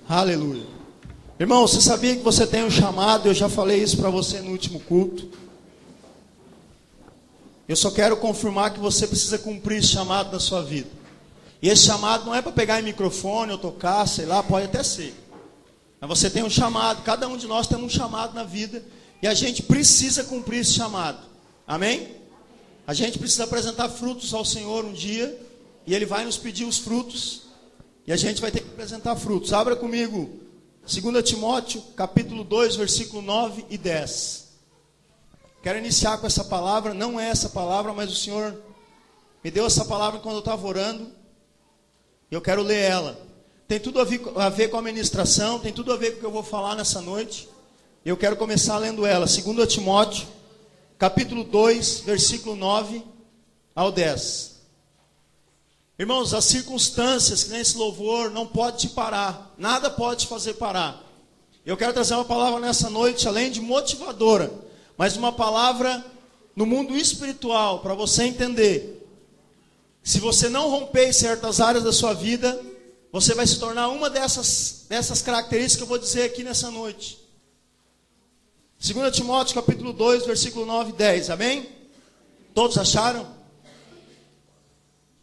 Aleluia. Irmão, você sabia que você tem um chamado? Eu já falei isso para você no último culto. Eu só quero confirmar que você precisa cumprir esse chamado na sua vida. E esse chamado não é para pegar em microfone ou tocar, sei lá, pode até ser. Mas você tem um chamado, cada um de nós tem um chamado na vida. E a gente precisa cumprir esse chamado. Amém? A gente precisa apresentar frutos ao Senhor um dia. E Ele vai nos pedir os frutos. E a gente vai ter que apresentar frutos. Abra comigo 2 Timóteo, capítulo 2, versículo 9 e 10. Quero iniciar com essa palavra. Não é essa palavra, mas o Senhor me deu essa palavra quando eu estava orando. E eu quero ler ela. Tem tudo a ver com a ministração. Tem tudo a ver com o que eu vou falar nessa noite. Eu quero começar lendo ela. 2 Timóteo, capítulo 2, versículo 9 ao 10. Irmãos, as circunstâncias que nesse louvor não pode te parar. Nada pode te fazer parar. Eu quero trazer uma palavra nessa noite, além de motivadora, mas uma palavra no mundo espiritual, para você entender. Se você não romper em certas áreas da sua vida, você vai se tornar uma dessas características que eu vou dizer aqui nessa noite. 2 Timóteo, capítulo 2, versículo 9 e 10. Amém? Todos acharam?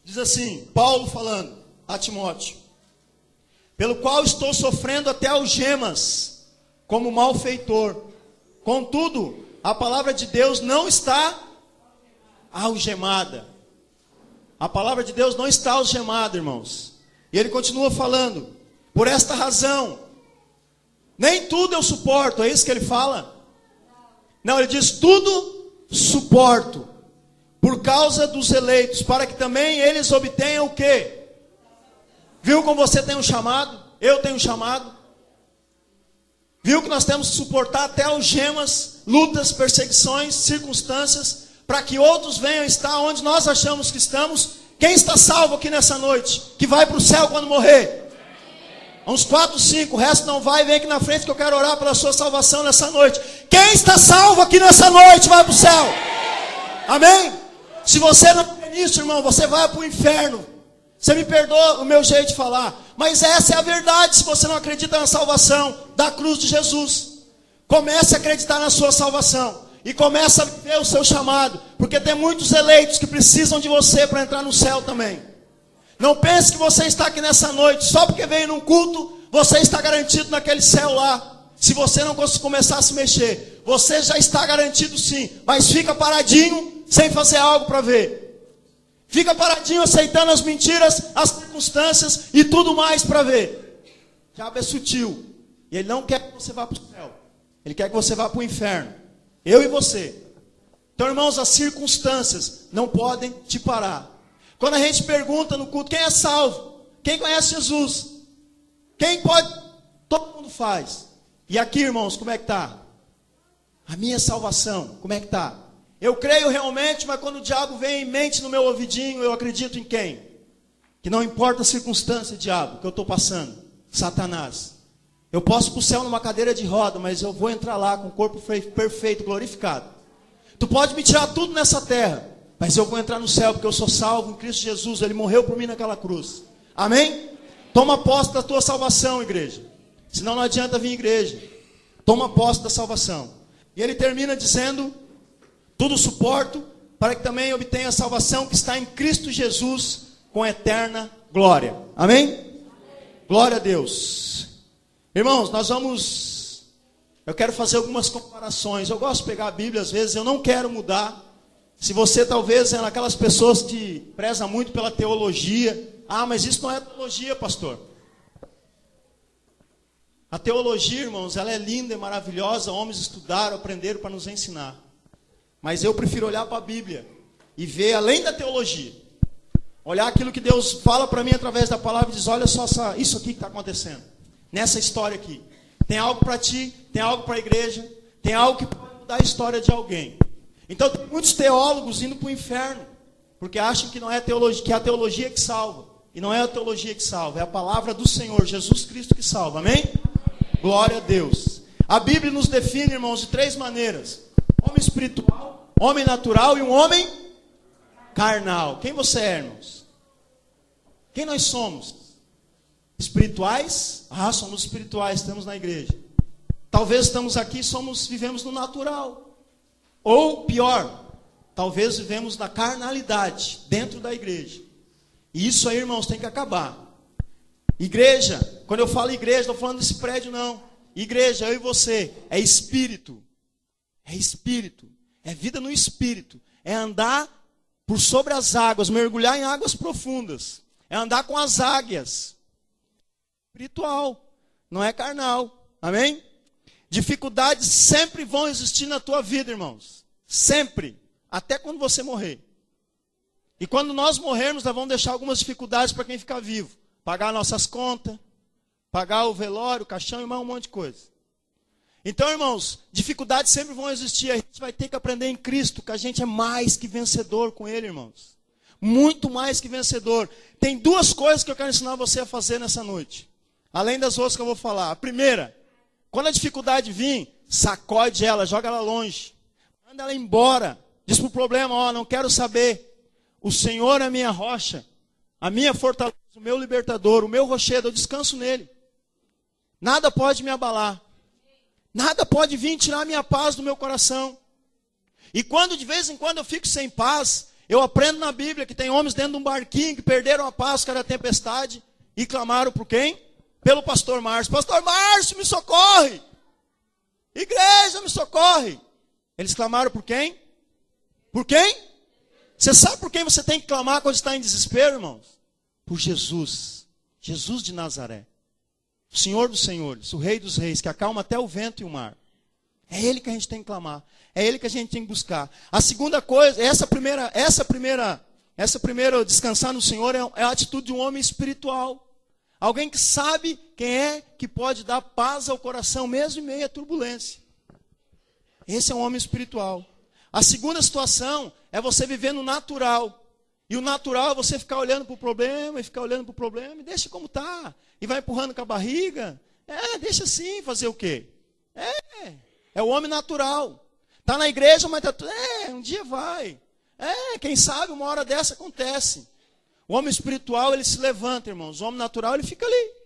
Diz assim, Paulo falando a Timóteo: pelo qual estou sofrendo até algemas, como malfeitor. Contudo, a palavra de Deus não está algemada. A palavra de Deus não está algemada, irmãos. E ele continua falando: por esta razão, nem tudo eu suporto. É isso que ele fala? Não, ele diz: tudo suporto, por causa dos eleitos, para que também eles obtenham o quê? Viu como você tem um chamado? Eu tenho um chamado. Viu que nós temos que suportar até algemas, lutas, perseguições, circunstâncias, para que outros venham estar onde nós achamos que estamos. Quem está salvo aqui nessa noite? Que vai para o céu quando morrer? Uns 4, 5, o resto não vai. Vem aqui na frente que eu quero orar pela sua salvação nessa noite. Quem está salvo aqui nessa noite vai para o céu. Amém? Se você não crê nisso, irmão, você vai para o inferno. Você me perdoa o meu jeito de falar, mas essa é a verdade. Se você não acredita na salvação da cruz de Jesus, comece a acreditar na sua salvação e comece a viver o seu chamado, porque tem muitos eleitos que precisam de você para entrar no céu também. Não pense que você está aqui nessa noite só porque veio num culto, você está garantido naquele céu lá. Se você não começar a se mexer, você já está garantido sim, mas fica paradinho sem fazer algo para ver. Fica paradinho aceitando as mentiras, as circunstâncias e tudo mais para ver. O diabo é sutil. E ele não quer que você vá para o céu. Ele quer que você vá para o inferno. Eu e você. Então, irmãos, as circunstâncias não podem te parar. Quando a gente pergunta no culto, quem é salvo? Quem conhece Jesus? Quem pode? Todo mundo faz. E aqui, irmãos, como é que está? A minha salvação, como é que está? Eu creio realmente, mas quando o diabo vem em mente no meu ouvidinho, eu acredito em quem? Que não importa a circunstância, diabo, que eu estou passando. Satanás. Eu posso ir para o céu numa cadeira de roda, mas eu vou entrar lá com o corpo perfeito, glorificado. Tu pode me tirar tudo nessa terra, mas eu vou entrar no céu, porque eu sou salvo em Cristo Jesus. Ele morreu por mim naquela cruz. Amém? Toma posse da tua salvação, igreja. Senão não adianta vir igreja. Toma posse da salvação. E ele termina dizendo: tudo suporto, para que também obtenha a salvação que está em Cristo Jesus, com eterna glória. Amém? Glória a Deus. Irmãos, eu quero fazer algumas comparações. Eu gosto de pegar a Bíblia, às vezes, eu não quero mudar. Se você talvez é daquelas pessoas que preza muito pela teologia. Ah, mas isso não é teologia, pastor. A teologia, irmãos, ela é linda e maravilhosa. Homens estudaram, aprenderam para nos ensinar. Mas eu prefiro olhar para a Bíblia e ver além da teologia. Olhar aquilo que Deus fala para mim através da palavra e diz: olha só isso aqui que está acontecendo. Nessa história aqui. Tem algo para ti, tem algo para a igreja, tem algo que pode mudar a história de alguém. Então tem muitos teólogos indo para o inferno, porque acham que não é teologia, que é a teologia que salva. E não é a teologia que salva, é a palavra do Senhor, Jesus Cristo, que salva. Amém? Glória a Deus. A Bíblia nos define, irmãos, de 3 maneiras: homem espiritual, homem natural e um homem carnal. Quem você é, irmãos? Quem nós somos? Espirituais? Ah, somos espirituais, estamos na igreja. Talvez estamos aqui, vivemos no natural. Ou pior, talvez vivemos na carnalidade, dentro da igreja. E isso aí, irmãos, tem que acabar. Igreja, quando eu falo igreja, não estou falando desse prédio, não. Igreja, eu e você, é espírito. É espírito. É vida no espírito. É andar por sobre as águas, mergulhar em águas profundas. É andar com as águias. Espiritual, não é carnal. Amém? Dificuldades sempre vão existir na tua vida, irmãos. Sempre. Até quando você morrer. E quando nós morrermos, nós vamos deixar algumas dificuldades para quem ficar vivo. Pagar nossas contas, pagar o velório, o caixão e mais um monte de coisa. Então, irmãos, dificuldades sempre vão existir. A gente vai ter que aprender em Cristo que a gente é mais que vencedor com Ele, irmãos. Muito mais que vencedor. Tem duas coisas que eu quero ensinar você a fazer nessa noite. Além das outras que eu vou falar. A primeira, quando a dificuldade vir, sacode ela, joga ela longe. Manda ela embora. Diz para o problema, não quero saber. O Senhor é a minha rocha, a minha fortaleza, o meu libertador, o meu rochedo, eu descanso nele. Nada pode me abalar. Nada pode vir tirar a minha paz do meu coração. E quando de vez em quando eu fico sem paz, eu aprendo na Bíblia que tem homens dentro de um barquinho que perderam a paz por causa da tempestade e clamaram por quem? Pelo pastor Márcio. Pastor Márcio, me socorre! Igreja, me socorre! Eles clamaram por quem? Por quem? Você sabe por quem você tem que clamar quando está em desespero, irmãos? Por Jesus. Jesus de Nazaré. O Senhor dos senhores, o Rei dos reis, que acalma até o vento e o mar. É Ele que a gente tem que clamar. É Ele que a gente tem que buscar. A segunda coisa, essa primeira descansar no Senhor é a atitude de um homem espiritual. Alguém que sabe quem é que pode dar paz ao coração, mesmo em meio à turbulência. Esse é um homem espiritual. A segunda situação é você viver no natural. E o natural é você ficar olhando para o problema, e deixa como está. E vai empurrando com a barriga. Deixa assim, fazer o quê? É o homem natural. Está na igreja, mas está um dia vai. Quem sabe uma hora dessa acontece. O homem espiritual, ele se levanta, irmãos. O homem natural, ele fica ali.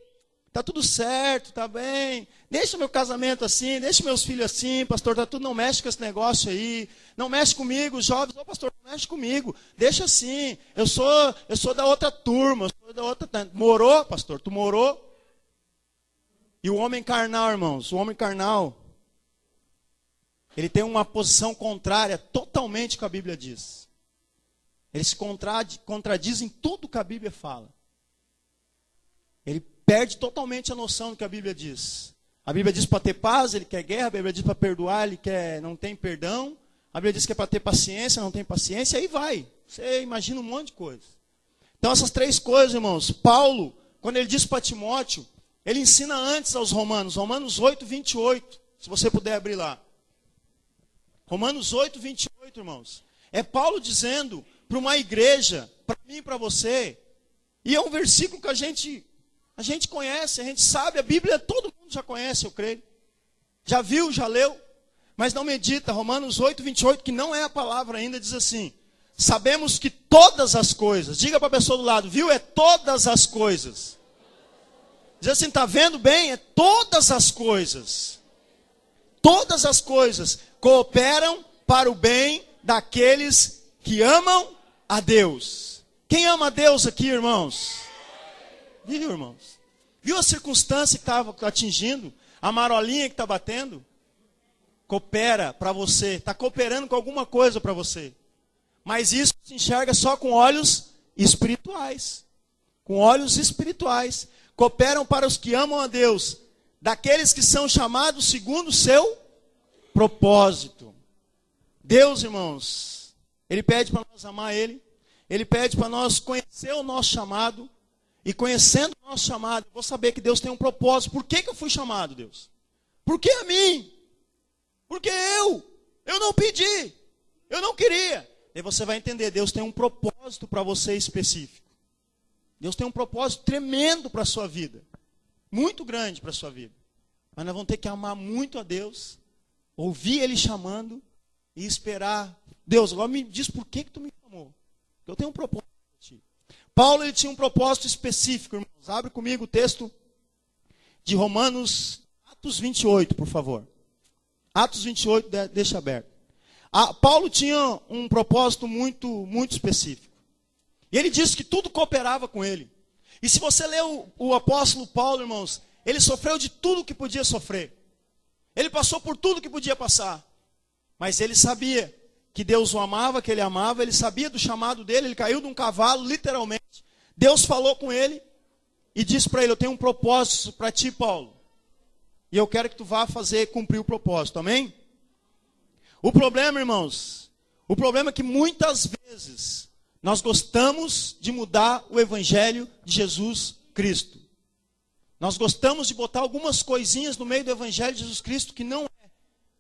Está tudo certo, está bem. Deixa meu casamento assim, deixa meus filhos assim, pastor, tá tudo, não mexe com esse negócio aí. Não mexe comigo, os jovens, pastor, não mexe comigo. Deixa assim. Eu sou da outra turma, eu sou da outra. Morou, pastor? Tu morou? E o homem carnal, irmãos, o homem carnal, ele tem uma posição contrária totalmente com a Bíblia diz. Ele se contradiz em tudo que a Bíblia fala. Ele perde totalmente a noção do que a Bíblia diz. A Bíblia diz para ter paz, ele quer guerra. A Bíblia diz para perdoar, ele não tem perdão. A Bíblia diz que é para ter paciência, não tem paciência. E aí vai. Você imagina um monte de coisa. Então essas três coisas, irmãos. Paulo, quando ele diz para Timóteo, ele ensina antes aos Romanos. Romanos 8, 28. Se você puder abrir lá. Romanos 8, 28, irmãos. É Paulo dizendo para uma igreja, para mim e para você. E é um versículo que a gente conhece, a gente sabe, a Bíblia todo mundo já conhece, eu creio. Já viu, já leu, mas não medita. Romanos 8, 28, que não é a palavra ainda, diz assim: sabemos que todas as coisas, diga para a pessoa do lado, viu? É todas as coisas. Diz assim, está vendo bem? É todas as coisas. Todas as coisas cooperam para o bem daqueles que amam a Deus. Quem ama a Deus aqui, irmãos? Viu, irmãos? Viu a circunstância que estava atingindo? A marolinha que está batendo? Coopera para você. Está cooperando com alguma coisa para você. Mas isso se enxerga só com olhos espirituais. Com olhos espirituais. Cooperam para os que amam a Deus. Daqueles que são chamados segundo o seu propósito. Deus, irmãos, Ele pede para nós amar Ele. Ele pede para nós conhecer o nosso chamado. E conhecendo o nosso chamado, eu vou saber que Deus tem um propósito. Por que eu fui chamado, Deus? Por que a mim? Porque eu não pedi, eu não queria. E você vai entender, Deus tem um propósito para você específico. Deus tem um propósito tremendo para a sua vida. Muito grande para a sua vida. Mas nós vamos ter que amar muito a Deus, ouvir Ele chamando e esperar. Deus, agora me diz por que tu me chamou. Eu tenho um propósito para ti. Paulo ele tinha um propósito específico, irmãos. Abre comigo o texto de Romanos, Atos 28, por favor. Atos 28, deixa aberto. Paulo tinha um propósito muito específico. E ele disse que tudo cooperava com ele. E se você ler o apóstolo Paulo, irmãos, ele sofreu de tudo que podia sofrer. Ele passou por tudo que podia passar. Mas ele sabia que Deus o amava, que ele amava. Ele sabia do chamado dele. Ele caiu de um cavalo, literalmente. Deus falou com ele e disse para ele: eu tenho um propósito para ti, Paulo. E eu quero que tu vá cumprir o propósito. Amém? O problema, irmãos, o problema é que muitas vezes nós gostamos de mudar o evangelho de Jesus Cristo. Nós gostamos de botar algumas coisinhas no meio do evangelho de Jesus Cristo que não é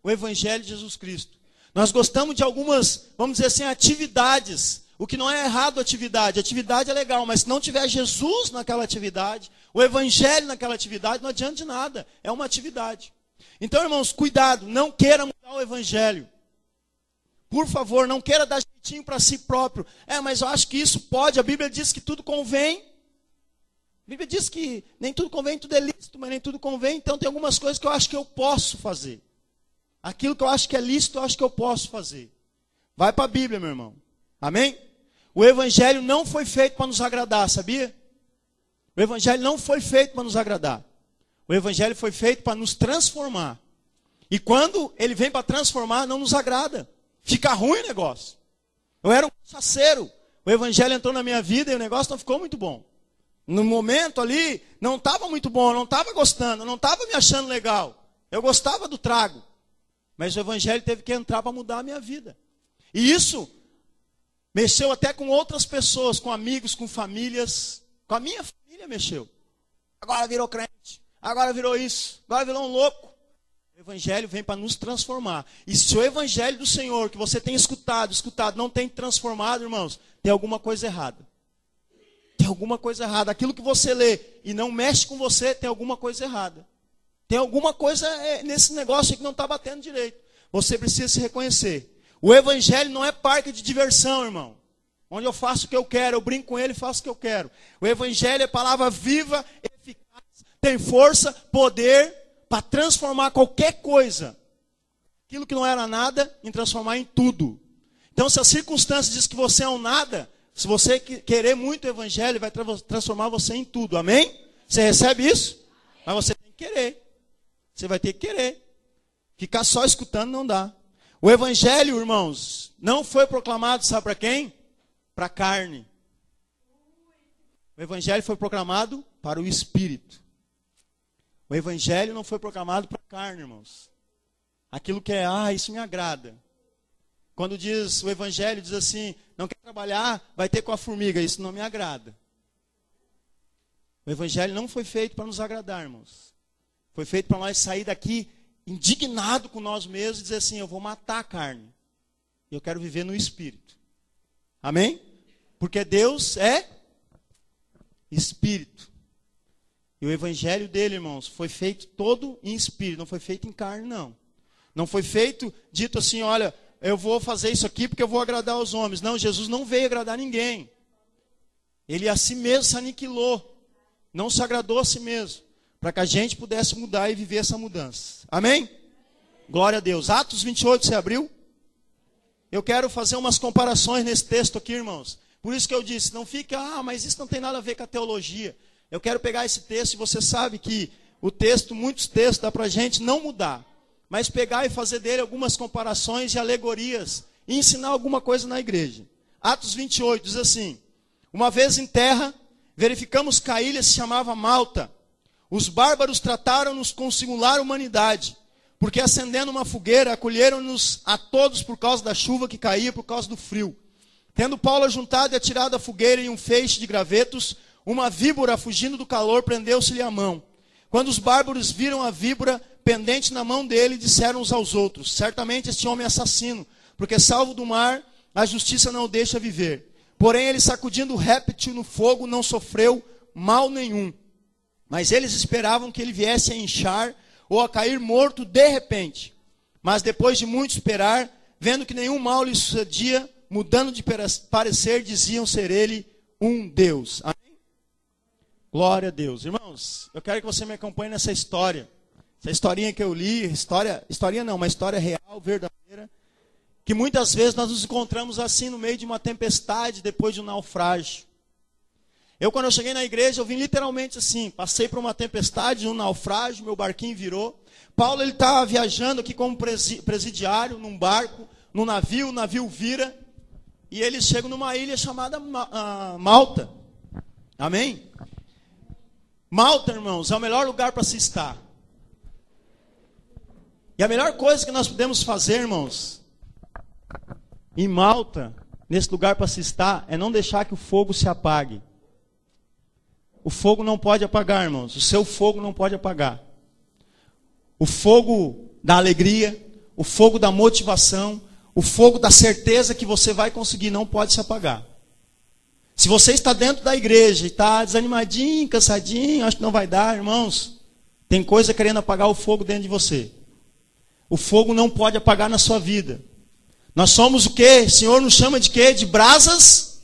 o evangelho de Jesus Cristo. Nós gostamos de algumas, vamos dizer assim, atividades. O que não é errado atividade. Atividade é legal, mas se não tiver Jesus naquela atividade, o evangelho naquela atividade, não adianta de nada. É uma atividade. Então, irmãos, cuidado, não queira mudar o evangelho. Por favor, não queira dar jeitinho para si próprio. Mas eu acho que isso pode. A Bíblia diz que tudo convém. A Bíblia diz que nem tudo convém, tudo é lícito, mas nem tudo convém. Então tem algumas coisas que eu acho que eu posso fazer. Aquilo que eu acho que é lícito, eu acho que eu posso fazer. Vai para a Bíblia, meu irmão. Amém? O evangelho não foi feito para nos agradar, sabia? O evangelho não foi feito para nos agradar. O evangelho foi feito para nos transformar. E quando ele vem para transformar, não nos agrada. Fica ruim o negócio. Eu era um cachaceiro. O evangelho entrou na minha vida e o negócio não ficou muito bom. No momento ali, não estava muito bom, eu não estava gostando, eu não estava me achando legal. Eu gostava do trago. Mas o evangelho teve que entrar para mudar a minha vida. E isso mexeu até com outras pessoas, com amigos, com famílias. Com a minha família mexeu. Agora virou crente, agora virou isso, agora virou um louco. O evangelho vem para nos transformar. E se o evangelho do Senhor, que você tem escutado, não tem transformado, irmãos, tem alguma coisa errada. Tem alguma coisa errada. Aquilo que você lê e não mexe com você, tem alguma coisa errada. Tem alguma coisa nesse negócio que não está batendo direito. Você precisa se reconhecer. O evangelho não é parque de diversão, irmão. Onde eu faço o que eu quero, eu brinco com ele e faço o que eu quero. O evangelho é palavra viva, eficaz, tem força, poder para transformar qualquer coisa. Aquilo que não era nada, em transformar em tudo. Então, se a circunstância diz que você é um nada, se você querer muito o evangelho, vai transformar você em tudo. Amém? Você recebe isso? Mas você tem que querer. Você vai ter que querer. Ficar só escutando não dá. O evangelho, irmãos, não foi proclamado, sabe para quem? Para a carne. O evangelho foi proclamado para o espírito. O evangelho não foi proclamado para a carne, irmãos. Aquilo que é, isso me agrada. Quando diz, o evangelho diz assim, não quer trabalhar, vai ter com a formiga, isso não me agrada. O evangelho não foi feito para nos agradar, irmãos. Foi feito para nós sair daqui indignado com nós mesmos e dizer assim, eu vou matar a carne. Eu quero viver no espírito. Amém? Porque Deus é espírito. E o evangelho dele, irmãos, foi feito todo em espírito, não foi feito em carne, não. Não foi feito, dito assim, olha, eu vou fazer isso aqui porque eu vou agradar os homens. Não, Jesus não veio agradar ninguém. Ele a si mesmo se aniquilou. Não se agradou a si mesmo. Para que a gente pudesse mudar e viver essa mudança. Amém? Glória a Deus. Atos 28, você abriu? Eu quero fazer umas comparações nesse texto aqui, irmãos. Por isso que eu disse, não fique, mas isso não tem nada a ver com a teologia. Eu quero pegar esse texto e você sabe que o texto, muitos textos, dá para a gente não mudar. Mas pegar e fazer dele algumas comparações e alegorias. E ensinar alguma coisa na igreja. Atos 28 diz assim, uma vez em terra, verificamos que a ilha se chamava Malta. Os bárbaros trataram-nos com singular humanidade, porque acendendo uma fogueira, acolheram-nos a todos por causa da chuva que caía, por causa do frio. Tendo Paulo ajuntado e atirado a fogueira em um feixe de gravetos, uma víbora, fugindo do calor, prendeu-se-lhe a mão. Quando os bárbaros viram a víbora pendente na mão dele, disseram uns aos outros, certamente este homem é assassino, porque salvo do mar, a justiça não o deixa viver. Porém, ele sacudindo o réptil no fogo, não sofreu mal nenhum. Mas eles esperavam que ele viesse a inchar ou a cair morto de repente. Mas depois de muito esperar, vendo que nenhum mal lhe sucedia, mudando de parecer, diziam ser ele um Deus. Amém? Glória a Deus. Irmãos, eu quero que você me acompanhe nessa história. Essa historinha que eu li, historinha não, uma história real, verdadeira, que muitas vezes nós nos encontramos assim no meio de uma tempestade, depois de um naufrágio. Quando eu cheguei na igreja, eu vim literalmente assim, passei por uma tempestade, um naufrágio, meu barquinho virou. Paulo, ele estava viajando aqui como presidiário, num barco, num navio, o navio vira, e eles chegam numa ilha chamada Malta. Amém? Malta, irmãos, é o melhor lugar para se estar. E a melhor coisa que nós podemos fazer, irmãos, em Malta, nesse lugar para se estar, é não deixar que o fogo se apague. O fogo não pode apagar, irmãos. O seu fogo não pode apagar. O fogo da alegria, o fogo da motivação, o fogo da certeza que você vai conseguir não pode se apagar. Se você está dentro da igreja e está desanimadinho, cansadinho, acho que não vai dar, irmãos, tem coisa querendo apagar o fogo dentro de você. O fogo não pode apagar na sua vida. Nós somos o quê? O Senhor nos chama de quê? De brasas?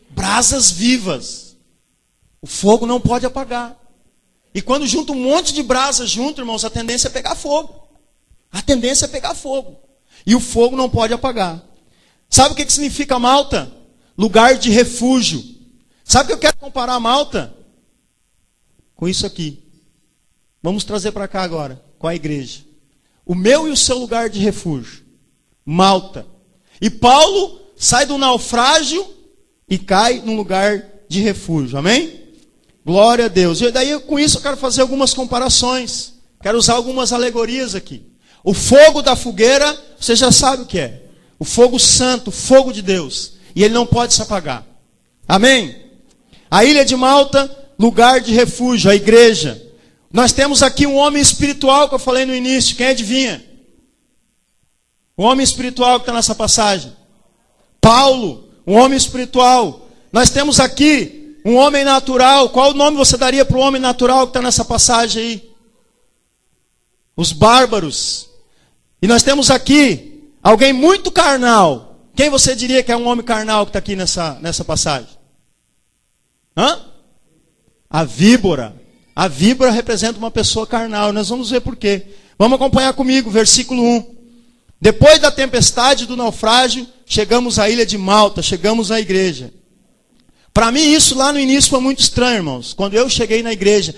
Brasas vivas. O fogo não pode apagar. E quando junta um monte de brasas junto, irmãos, a tendência é pegar fogo. A tendência é pegar fogo. E o fogo não pode apagar. Sabe o que significa Malta? Lugar de refúgio. Sabe o que eu quero comparar Malta? Com isso aqui. Vamos trazer para cá agora, com a igreja. O meu e o seu lugar de refúgio. Malta. E Paulo sai do naufrágio e cai num lugar de refúgio. Amém? Glória a Deus. E daí com isso eu quero fazer algumas comparações. Quero usar algumas alegorias aqui. O fogo da fogueira, você já sabe o que é. O fogo santo, o fogo de Deus. E ele não pode se apagar. Amém? A ilha de Malta, lugar de refúgio, a igreja. Nós temos aqui um homem espiritual que eu falei no início. Quem adivinha? O homem espiritual que está nessa passagem. Paulo, um homem espiritual. Nós temos aqui um homem natural. Qual o nome você daria para o homem natural que está nessa passagem aí? Os bárbaros. E nós temos aqui alguém muito carnal. Quem você diria que é um homem carnal que está aqui nessa passagem? A víbora. A víbora representa uma pessoa carnal. Nós vamos ver por quê. Vamos acompanhar comigo, versículo 1. Depois da tempestade do naufrágio, chegamos à ilha de Malta, chegamos à igreja. Para mim isso lá no início foi muito estranho, irmãos. Quando eu cheguei na igreja,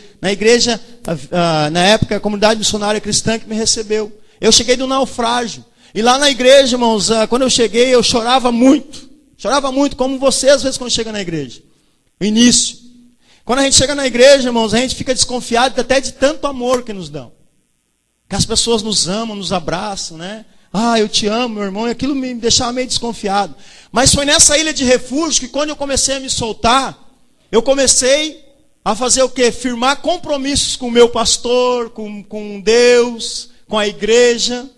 na época a comunidade missionária cristã que me recebeu. Eu cheguei do naufrágio. E lá na igreja, irmãos, quando eu cheguei eu chorava muito. Chorava muito, como você às vezes quando chega na igreja. No início. Quando a gente chega na igreja, irmãos, a gente fica desconfiado até de tanto amor que nos dão. Que as pessoas nos amam, nos abraçam, né? Ah, eu te amo, meu irmão. E aquilo me deixava meio desconfiado. Mas foi nessa ilha de refúgio que quando eu comecei a me soltar, eu comecei a fazer o quê? Firmar compromissos com o meu pastor, com Deus, com a igreja.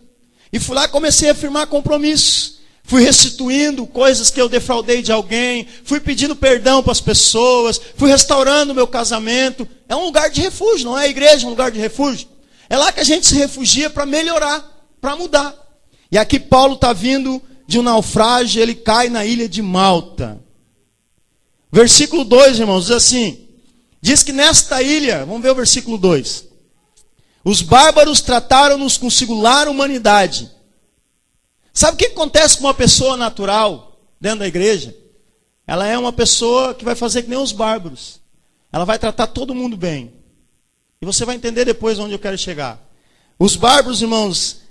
E fui lá e comecei a firmar compromissos. Fui restituindo coisas que eu defraudei de alguém. Fui pedindo perdão para as pessoas. Fui restaurando o meu casamento. É um lugar de refúgio, não é a igreja, é um lugar de refúgio. É lá que a gente se refugia para melhorar, para mudar. E aqui Paulo está vindo de um naufrágio, ele cai na ilha de Malta. Versículo 2, irmãos, diz assim. Diz que nesta ilha, vamos ver o versículo 2. Os bárbaros trataram-nos com singular humanidade. Sabe o que acontece com uma pessoa natural dentro da igreja? Ela é uma pessoa que vai fazer que nem os bárbaros. Ela vai tratar todo mundo bem. E você vai entender depois onde eu quero chegar. Os bárbaros, irmãos,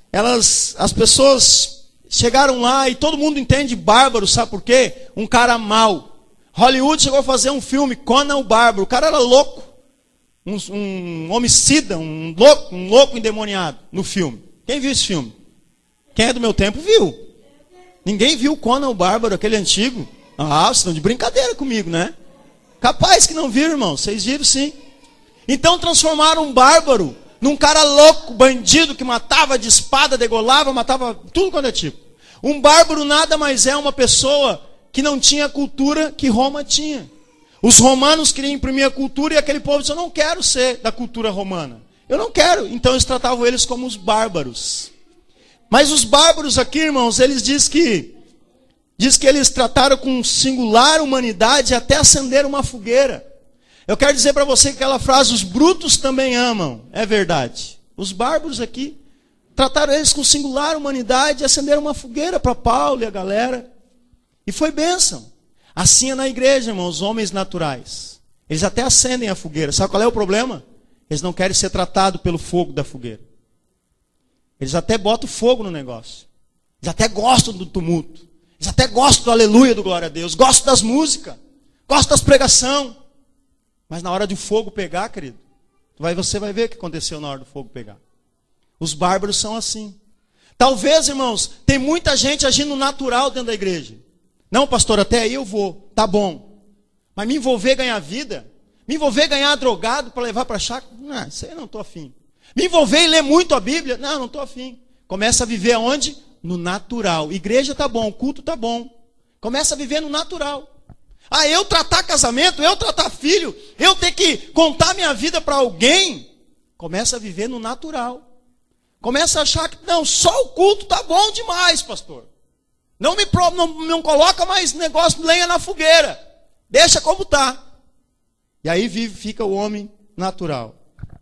as pessoas chegaram lá e todo mundo entende bárbaro, sabe por quê? Um cara mau. Hollywood chegou a fazer um filme, Conan o Bárbaro. O cara era louco. Um homicida, um louco endemoniado no filme. Quem viu esse filme? Quem é do meu tempo viu. Ninguém viu Conan o Bárbaro, aquele antigo? Ah, vocês estão de brincadeira comigo, né? Capaz que não viram, irmão. Vocês viram sim. Então transformaram um bárbaro num cara louco, bandido, que matava de espada, degolava, matava tudo quanto é tipo. Um bárbaro nada mais é uma pessoa que não tinha a cultura que Roma tinha. Os romanos queriam imprimir a cultura e aquele povo disse, eu não quero ser da cultura romana. Eu não quero. Então eles tratavam eles como os bárbaros. Mas os bárbaros aqui, irmãos, eles dizem que Diz que eles trataram com singular humanidade até acender uma fogueira. Eu quero dizer para você que aquela frase, os brutos também amam, é verdade. Os bárbaros aqui trataram eles com singular humanidade e acenderam uma fogueira para Paulo e a galera. E foi bênção. Assim é na igreja, irmãos, os homens naturais. Eles até acendem a fogueira. Sabe qual é o problema? Eles não querem ser tratados pelo fogo da fogueira. Eles até botam fogo no negócio. Eles até gostam do tumulto. Eles até gostam do aleluia, do glória a Deus. Gostam das músicas. Gostam das pregação. Mas na hora de o fogo pegar, querido, você vai ver o que aconteceu na hora do fogo pegar. Os bárbaros são assim. Talvez, irmãos, tem muita gente agindo natural dentro da igreja. Não, pastor, até aí eu vou. Tá bom. Mas me envolver ganhar vida, me envolver ganhar drogado para levar para a chácara, não, isso aí eu não estou afim. Me envolver e ler muito a Bíblia, não estou afim. Começa a viver aonde? No natural. Igreja tá bom, culto tá bom. Começa a viver no natural. Ah, eu tratar casamento, eu tratar filho, eu ter que contar minha vida para alguém. Começa a viver no natural. Começa a achar que, não, só o culto tá bom demais, pastor. Não coloca mais negócio de lenha na fogueira. Deixa como tá. E aí fica o homem natural.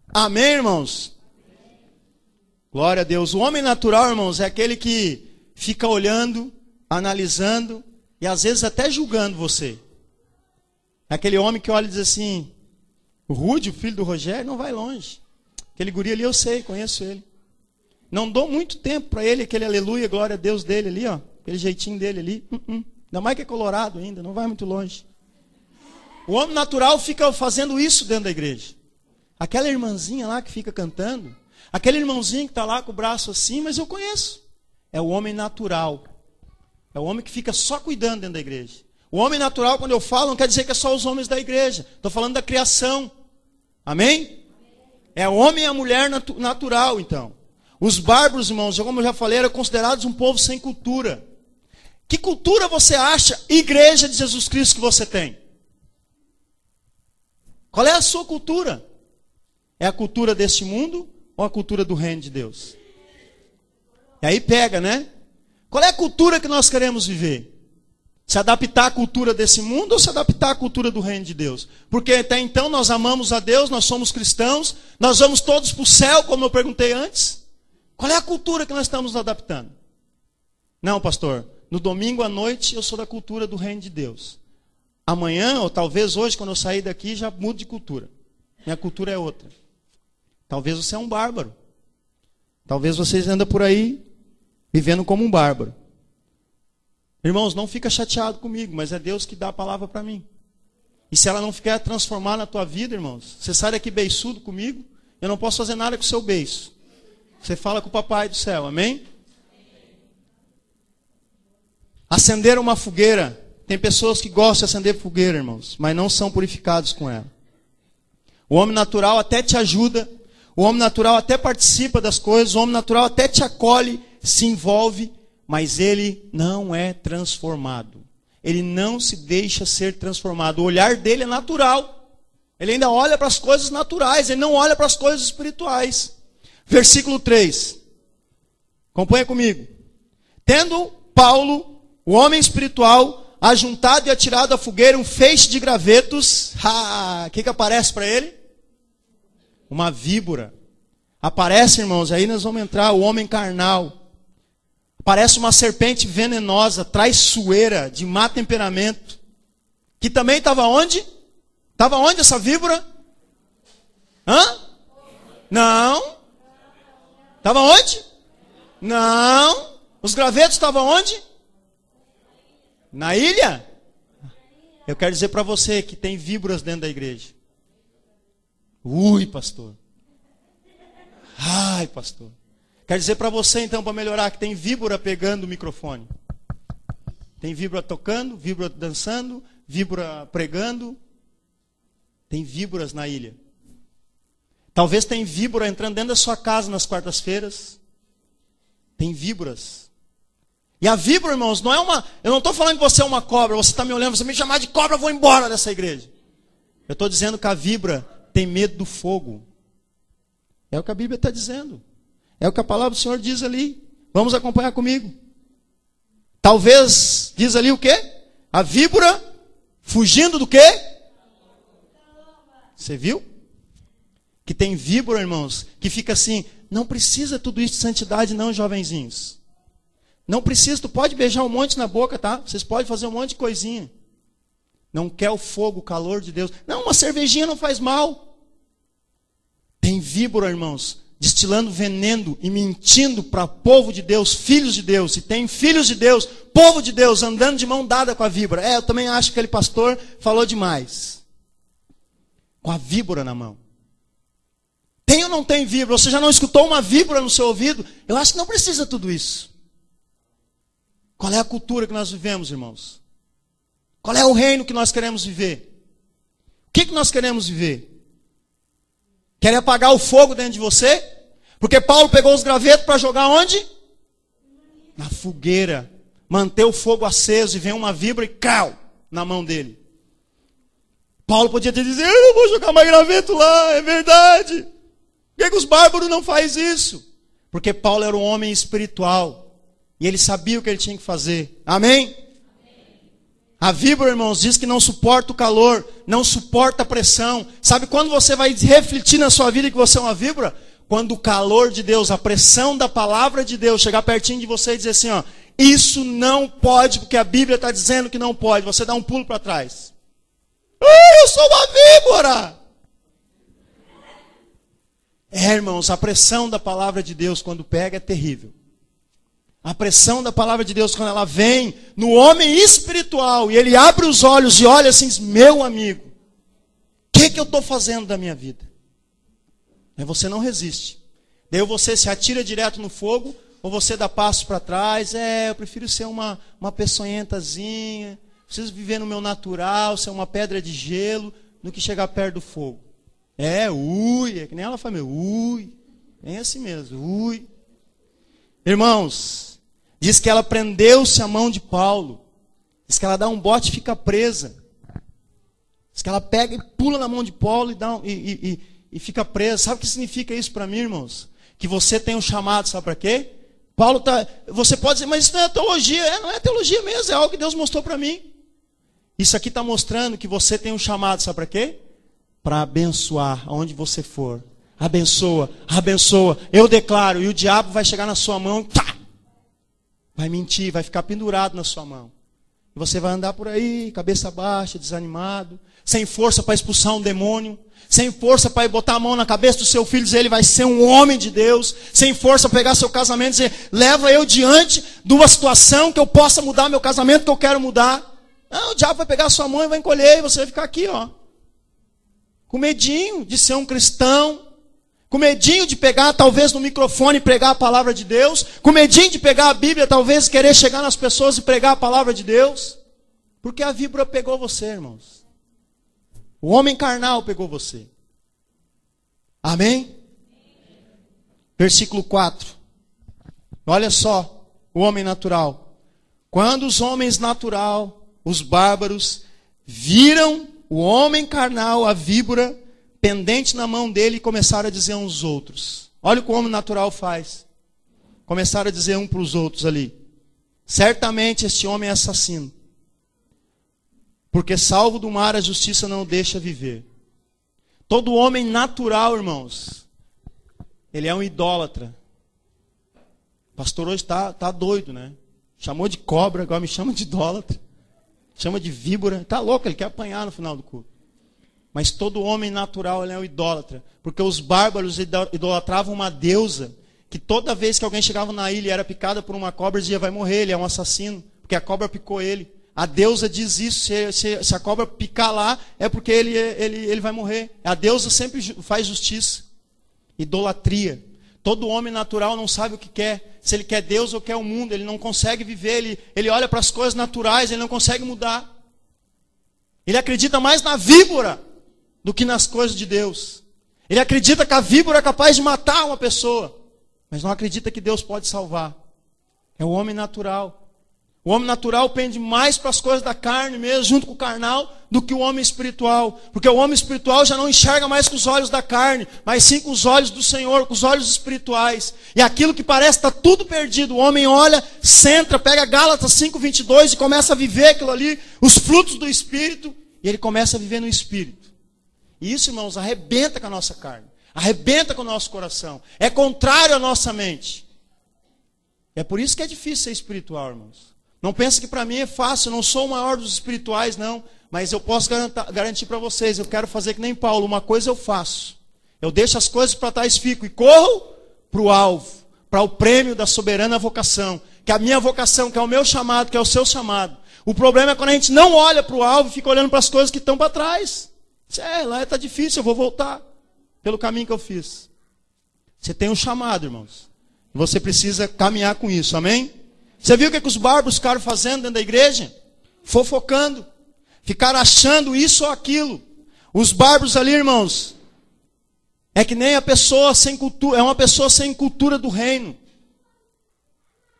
Amém, irmãos? Glória a Deus. O homem natural, irmãos, é aquele que fica olhando, analisando e às vezes até julgando você. É aquele homem que olha e diz assim, o Rude, o filho do Rogério, não vai longe. Aquele guri ali eu sei, conheço ele. Não dou muito tempo para ele, aquele aleluia, glória a Deus dele ali, ó. Aquele jeitinho dele ali. Ainda mais que é colorado ainda, não vai muito longe. O homem natural fica fazendo isso dentro da igreja. Aquela irmãzinha lá que fica cantando, aquele irmãozinho que está lá com o braço assim, mas eu conheço. É o homem natural. É o homem que fica só cuidando dentro da igreja. O homem natural, quando eu falo, não quer dizer que é só os homens da igreja. Estou falando da criação. Amém? É o homem e a mulher natural, então. Os bárbaros, irmãos, como eu já falei, eram considerados um povo sem cultura. Que cultura você acha, igreja de Jesus Cristo, que você tem? Qual é a sua cultura? É a cultura deste mundo ou a cultura do reino de Deus? E aí pega, né? Qual é a cultura que nós queremos viver? Se adaptar à cultura desse mundo ou se adaptar à cultura do reino de Deus? Porque até então nós amamos a Deus, nós somos cristãos, nós vamos todos para o céu, como eu perguntei antes. Qual é a cultura que nós estamos nos adaptando? Não, pastor, no domingo à noite eu sou da cultura do reino de Deus. Amanhã, ou talvez hoje, quando eu sair daqui, já mudo de cultura. Minha cultura é outra. Talvez você é um bárbaro. Talvez vocês andam por aí vivendo como um bárbaro. Irmãos, não fica chateado comigo, mas é Deus que dá a palavra para mim. E se ela não ficar transformada na tua vida, irmãos, você sai daqui beiçudo comigo, eu não posso fazer nada com o seu beiço. Você fala com o papai do céu, amém? Acender uma fogueira. Tem pessoas que gostam de acender fogueira, irmãos, mas não são purificados com ela. O homem natural até te ajuda, o homem natural até participa das coisas, o homem natural até te acolhe, se envolve, mas ele não é transformado. Ele não se deixa ser transformado. O olhar dele é natural. Ele ainda olha para as coisas naturais, ele não olha para as coisas espirituais. Versículo 3. Acompanha comigo. Tendo Paulo, o homem espiritual, ajuntado e atirado à fogueira um feixe de gravetos, o que aparece para ele? Uma víbora. Aparece, irmãos, aí nós vamos entrar, o homem carnal. Parece uma serpente venenosa, traiçoeira, de má temperamento. Que também estava onde? Estava onde essa víbora? Hã? Não. Estava onde? Não. Os gravetos estavam onde? Na ilha? Eu quero dizer para você que tem víboras dentro da igreja. Ui, pastor. Ai, pastor. Quero dizer para você, então, para melhorar, que tem víbora pegando o microfone. Tem víbora tocando, víbora dançando, víbora pregando. Tem víboras na ilha. Talvez tem víbora entrando dentro da sua casa nas quartas-feiras. Tem víboras. E a víbora, irmãos, não é uma... Eu não estou falando que você é uma cobra. Você está me olhando, você me chamar de cobra, eu vou embora dessa igreja. Eu estou dizendo que a víbora tem medo do fogo. É o que a Bíblia está dizendo. É o que a palavra do Senhor diz ali. Vamos acompanhar comigo. Talvez, diz ali o quê? A víbora fugindo do quê? Você viu? Que tem víbora, irmãos, que fica assim, não precisa tudo isso de santidade não, jovenzinhos. Não precisa, tu pode beijar um monte na boca, tá? Vocês podem fazer um monte de coisinha. Não quer o fogo, o calor de Deus. Não, uma cervejinha não faz mal. Tem víbora, irmãos, destilando veneno e mentindo para o povo de Deus, filhos de Deus. E tem filhos de Deus, povo de Deus, andando de mão dada com a víbora. Eu também acho que aquele pastor falou demais. Com a víbora na mão. Tem ou não tem víbora? Você já não escutou uma víbora no seu ouvido? Eu acho que não precisa tudo isso. Qual é a cultura que nós vivemos, irmãos? Qual é o reino que nós queremos viver? O que nós queremos viver? Querem apagar o fogo dentro de você? Porque Paulo pegou os gravetos para jogar onde? Na fogueira. Manter o fogo aceso e vem uma víbora e cau na mão dele. Paulo podia ter dizer, eu não vou jogar mais graveto lá, é verdade. Por que os bárbaros não fazem isso? Porque Paulo era um homem espiritual. E ele sabia o que ele tinha que fazer. Amém? A víbora, irmãos, diz que não suporta o calor, não suporta a pressão. Sabe quando você vai refletir na sua vida que você é uma víbora? Quando o calor de Deus, a pressão da palavra de Deus chegar pertinho de você e dizer assim, ó, isso não pode, porque a Bíblia está dizendo que não pode. Você dá um pulo para trás. Eu sou uma víbora! Irmãos, a pressão da palavra de Deus quando pega é terrível. A pressão da palavra de Deus, quando ela vem no homem espiritual, e ele abre os olhos e olha assim, meu amigo, o que eu estou fazendo da minha vida? Aí você não resiste. Daí você se atira direto no fogo, ou você dá passos para trás, eu prefiro ser uma peçonhentazinha, preciso viver no meu natural, ser uma pedra de gelo, do que chegar perto do fogo. É que nem ela fala, é assim mesmo, Irmãos, diz que ela prendeu-se à mão de Paulo. Diz que ela dá um bote e fica presa. Diz que ela pega e pula na mão de Paulo e fica presa. Sabe o que significa isso para mim, irmãos? Que você tem um chamado, sabe para quê? Você pode dizer, mas isso não é teologia. Não é teologia mesmo, é algo que Deus mostrou para mim. Isso aqui está mostrando que você tem um chamado, sabe para quê? Para abençoar aonde você for. Abençoa, abençoa. Eu declaro, e o diabo vai chegar na sua mão, tá! Vai mentir, vai ficar pendurado na sua mão. E você vai andar por aí, cabeça baixa, desanimado, sem força para expulsar um demônio, sem força para botar a mão na cabeça do seu filho e dizer, ele vai ser um homem de Deus, sem força para pegar seu casamento e dizer, leva eu diante de uma situação que eu possa mudar meu casamento, que eu quero mudar. Não, o diabo vai pegar a sua mão e vai encolher, e você vai ficar aqui, ó. Com medinho de ser um cristão, com medinho de pegar, talvez, no microfone e pregar a palavra de Deus, com medinho de pegar a Bíblia, talvez, querer chegar nas pessoas e pregar a palavra de Deus, porque a víbora pegou você, irmãos. O homem carnal pegou você. Amém? Versículo 4. Olha só, o homem natural. Quando os homens natural, os bárbaros, viram o homem carnal, a víbora, pendente na mão dele, e começaram a dizer uns aos outros. Olha o que o homem natural faz. Começaram a dizer um para os outros ali. Certamente este homem é assassino. Porque salvo do mar a justiça não o deixa viver. Todo homem natural, irmãos, ele é um idólatra. O pastor hoje tá doido, né? Chamou de cobra, agora me chama de idólatra. Chama de víbora. Está louco, ele quer apanhar no final do culto. Mas todo homem natural ele é um idólatra. Porque os bárbaros idolatravam uma deusa, que toda vez que alguém chegava na ilha e era picada por uma cobra, dizia, vai morrer, ele é um assassino. Porque a cobra picou ele. A deusa diz isso, se a cobra picar lá, é porque ele vai morrer. A deusa sempre faz justiça. Idolatria. Todo homem natural não sabe o que quer. Se ele quer Deus ou quer o mundo, ele não consegue viver. Ele olha para as coisas naturais, ele não consegue mudar. Ele acredita mais na víbora do que nas coisas de Deus. Ele acredita que a víbora é capaz de matar uma pessoa, mas não acredita que Deus pode salvar. É o homem natural. O homem natural pende mais para as coisas da carne mesmo, junto com o carnal, do que o homem espiritual. Porque o homem espiritual já não enxerga mais com os olhos da carne, mas sim com os olhos do Senhor, com os olhos espirituais. E aquilo que parece estar tudo perdido, o homem olha, centra, pega Gálatas 5:22 e começa a viver aquilo ali, os frutos do Espírito, e ele começa a viver no Espírito. E isso, irmãos, arrebenta com a nossa carne, arrebenta com o nosso coração. É contrário à nossa mente. É por isso que é difícil ser espiritual, irmãos. Não pense que para mim é fácil, eu não sou o maior dos espirituais, não. Mas eu posso garantir para vocês, eu quero fazer que nem Paulo, uma coisa eu faço. Eu deixo as coisas para trás, fico e corro para o alvo, para o prêmio da soberana vocação. Que é a minha vocação, que é o meu chamado, que é o seu chamado. O problema é quando a gente não olha para o alvo e fica olhando para as coisas que estão para trás. Lá está difícil, eu vou voltar pelo caminho que eu fiz. Você tem um chamado, irmãos. Você precisa caminhar com isso, amém? Você viu o que os bárbaros ficaram fazendo dentro da igreja? Fofocando. Ficaram achando isso ou aquilo. Os bárbaros ali, irmãos, é que nem a pessoa sem cultura, é uma pessoa sem cultura do reino.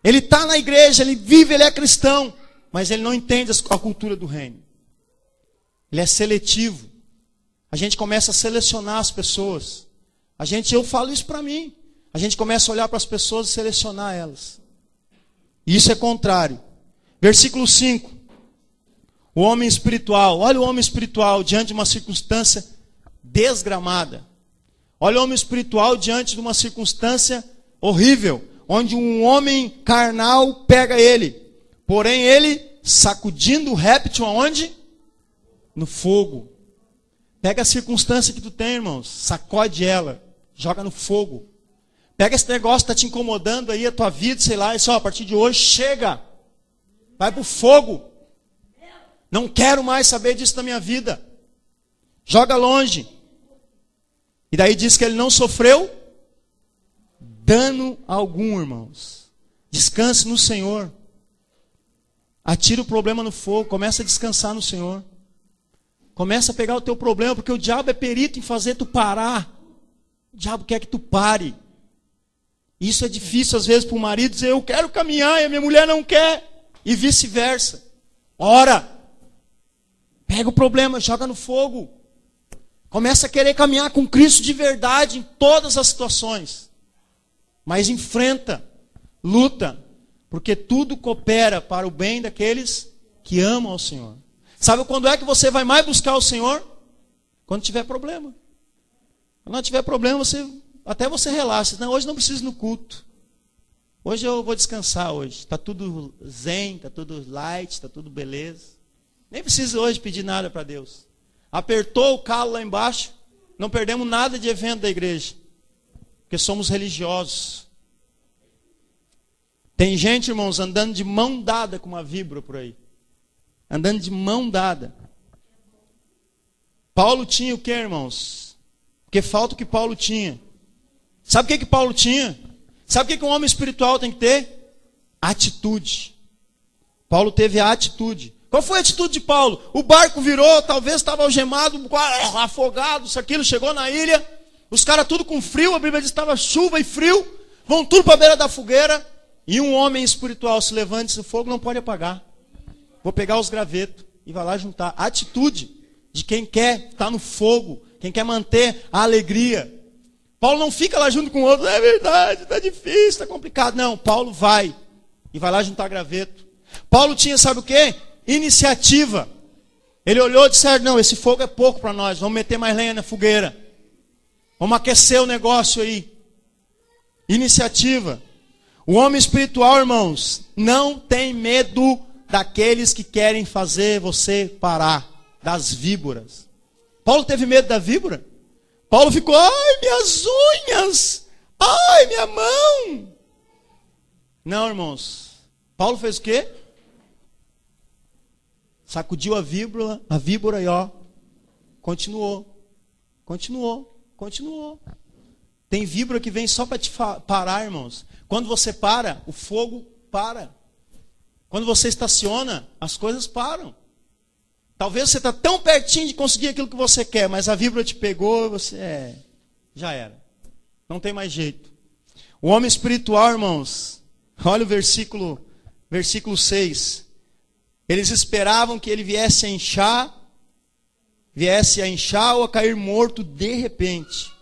Ele está na igreja, ele vive, ele é cristão, mas ele não entende a cultura do reino. Ele é seletivo. A gente começa a selecionar as pessoas. Eu falo isso para mim. A gente começa a olhar para as pessoas e selecionar elas. E isso é contrário. Versículo 5. O homem espiritual. Olha o homem espiritual diante de uma circunstância desgramada. Olha o homem espiritual diante de uma circunstância horrível. Onde um homem carnal pega ele. Porém ele, sacudindo o réptil aonde? No fogo. Pega a circunstância que tu tem, irmãos. Sacode ela. Joga no fogo. Pega esse negócio que está te incomodando aí, a tua vida, sei lá, e só a partir de hoje, chega. Vai para o fogo. Não quero mais saber disso na minha vida. Joga longe. E daí diz que ele não sofreu dano algum, irmãos. Descanse no Senhor. Atira o problema no fogo, começa a descansar no Senhor. Começa a pegar o teu problema, porque o diabo é perito em fazer tu parar. O diabo quer que tu pare. Isso é difícil às vezes para o marido dizer, eu quero caminhar e a minha mulher não quer. E vice-versa. Ora, pega o problema, joga no fogo. Começa a querer caminhar com Cristo de verdade em todas as situações. Mas enfrenta, luta, porque tudo coopera para o bem daqueles que amam ao Senhor. Sabe quando é que você vai mais buscar o Senhor? Quando tiver problema. Quando não tiver problema, até você relaxa. Não, hoje não preciso ir no culto. Hoje eu vou descansar hoje. Está tudo zen, está tudo light, está tudo beleza. Nem preciso hoje pedir nada para Deus. Apertou o calo lá embaixo, não perdemos nada de evento da igreja. Porque somos religiosos. Tem gente, irmãos, andando de mão dada com uma víbora por aí. Andando de mão dada. Paulo tinha o que, irmãos? Porque falta o que Paulo tinha. Sabe o que Paulo tinha? Sabe o que um homem espiritual tem que ter? Atitude. Paulo teve a atitude. Qual foi a atitude de Paulo? O barco virou, talvez estava algemado, afogado, isso aquilo, chegou na ilha. Os caras tudo com frio, a Bíblia diz que estava chuva e frio. Vão tudo para a beira da fogueira. E um homem espiritual se levanta e diz, o fogo não pode apagar. Vou pegar os gravetos e vai lá juntar. A atitude de quem quer estar no fogo, quem quer manter a alegria. Paulo não fica lá junto com o outro, é verdade, está difícil, está complicado. Não, Paulo vai e vai lá juntar graveto. Paulo tinha, sabe o quê? Iniciativa. Ele olhou e disse, não, esse fogo é pouco para nós, vamos meter mais lenha na fogueira. Vamos aquecer o negócio aí. Iniciativa. O homem espiritual, irmãos, não tem medo daqueles que querem fazer você parar, das víboras. Paulo teve medo da víbora? Paulo ficou, ai, minhas unhas, ai, minha mão. Não, irmãos. Paulo fez o quê? Sacudiu a víbora e ó, continuou. Tem víbora que vem só para te parar, irmãos. Quando você para, o fogo para. Quando você estaciona, as coisas param. Talvez você está tão pertinho de conseguir aquilo que você quer, mas a víbora te pegou, você já era. Não tem mais jeito. O homem espiritual, irmãos, olha o versículo versículo 6. Eles esperavam que ele viesse a inchar ou a cair morto de repente.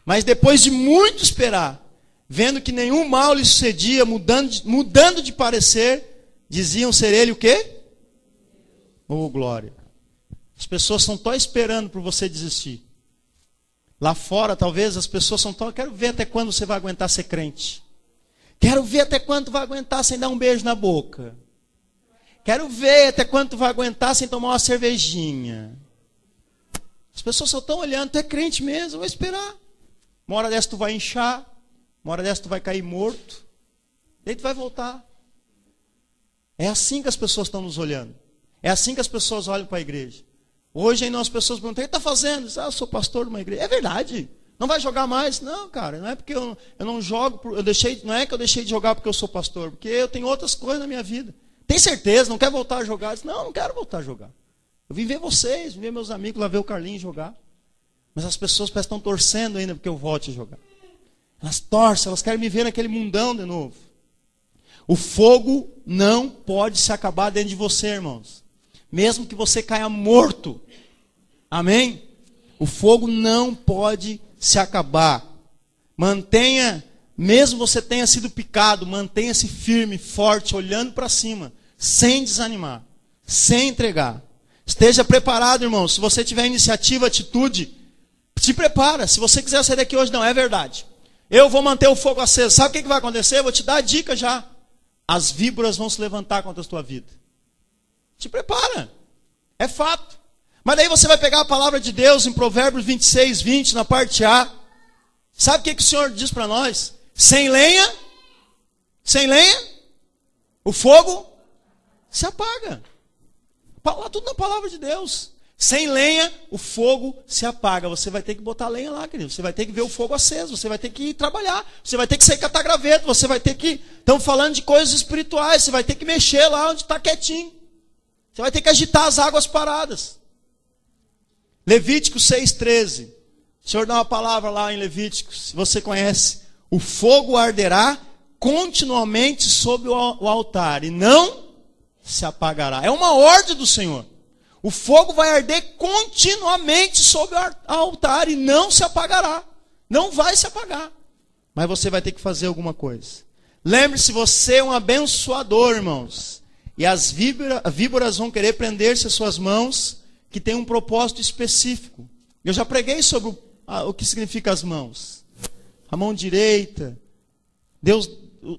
Mas depois de muito esperar, vendo que nenhum mal lhe sucedia, mudando de parecer, diziam ser ele o quê? Oh, glória. As pessoas estão só esperando por você desistir. Lá fora, talvez, as pessoas são tão... Quero ver até quando você vai aguentar ser crente. Quero ver até quando tu vai aguentar sem dar um beijo na boca. Quero ver até quando tu vai aguentar sem tomar uma cervejinha. As pessoas só estão olhando, tu é crente mesmo, vou esperar. Uma hora dessa tu vai inchar, uma hora dessa tu vai cair morto, daí tu vai voltar. É assim que as pessoas estão nos olhando. É assim que as pessoas olham para a igreja. Hoje ainda as pessoas perguntam, o que está fazendo? Diz, eu sou pastor de uma igreja. É verdade. Não vai jogar mais? Não, cara, não é porque eu não jogo, não é que eu deixei de jogar porque eu sou pastor, porque eu tenho outras coisas na minha vida. Tem certeza? Não quer voltar a jogar? Diz, não quero voltar a jogar. Eu vim ver vocês, vim ver meus amigos, lá ver o Carlinhos jogar. Mas as pessoas parecem que estão torcendo ainda porque eu volte a jogar. Elas torcem, elas querem me ver naquele mundão de novo. O fogo não pode se acabar dentro de você, irmãos. Mesmo que você caia morto. Amém? O fogo não pode se acabar. Mantenha, mesmo você tenha sido picado, mantenha-se firme, forte, olhando para cima, sem desanimar, sem entregar. Esteja preparado, irmão. Se você tiver iniciativa, atitude, se prepara. Se você quiser sair daqui hoje, não, é verdade. Eu vou manter o fogo aceso. Sabe o que vai acontecer? Eu vou te dar a dica já. As víboras vão se levantar contra a tua vida. Te prepara. É fato. Mas daí você vai pegar a palavra de Deus em Provérbios 26, 20, na parte A. Sabe o que o Senhor diz para nós? Sem lenha, o fogo se apaga. Tudo na palavra de Deus. Sem lenha, o fogo se apaga. Você vai ter que botar lenha lá, querido. Você vai ter que ver o fogo aceso. Você vai ter que ir trabalhar. Você vai ter que sair catar graveto. Você vai ter que... Estamos falando de coisas espirituais. Você vai ter que mexer lá onde está quietinho. Você vai ter que agitar as águas paradas. Levítico 6,13. O Senhor dá uma palavra lá em Levítico. Se você conhece. O fogo arderá continuamente sobre o altar. E não se apagará. É uma ordem do Senhor. O fogo vai arder continuamente sobre o altar e não se apagará. Não vai se apagar. Mas você vai ter que fazer alguma coisa. Lembre-se, você é um abençoador, irmãos. E as víboras vão querer prender-se às suas mãos, que tem um propósito específico. Eu já preguei sobre o que significa as mãos. A mão direita. Deus,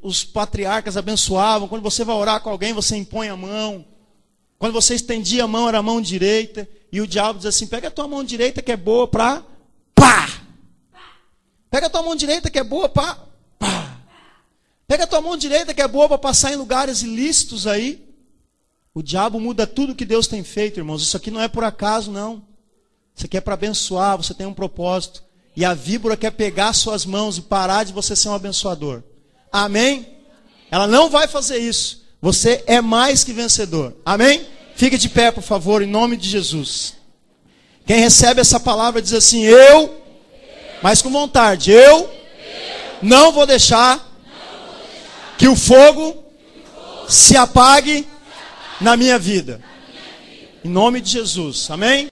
os patriarcas abençoavam. Quando você vai orar com alguém, você impõe a mão. Quando você estendia a mão, era a mão direita. E o diabo diz assim, pega a tua mão direita que é boa para pá. Pega a tua mão direita que é boa para pá. Pega a tua mão direita que é boa para passar em lugares ilícitos aí. O diabo muda tudo que Deus tem feito, irmãos. Isso aqui não é por acaso, não. Isso aqui é para abençoar, você tem um propósito. E a víbora quer pegar suas mãos e parar de você ser um abençoador. Amém? Ela não vai fazer isso. Você é mais que vencedor. Amém? Fique de pé, por favor, em nome de Jesus. Quem recebe essa palavra diz assim, mas com vontade, eu não vou deixar que o fogo se apague na minha vida. Em nome de Jesus. Amém?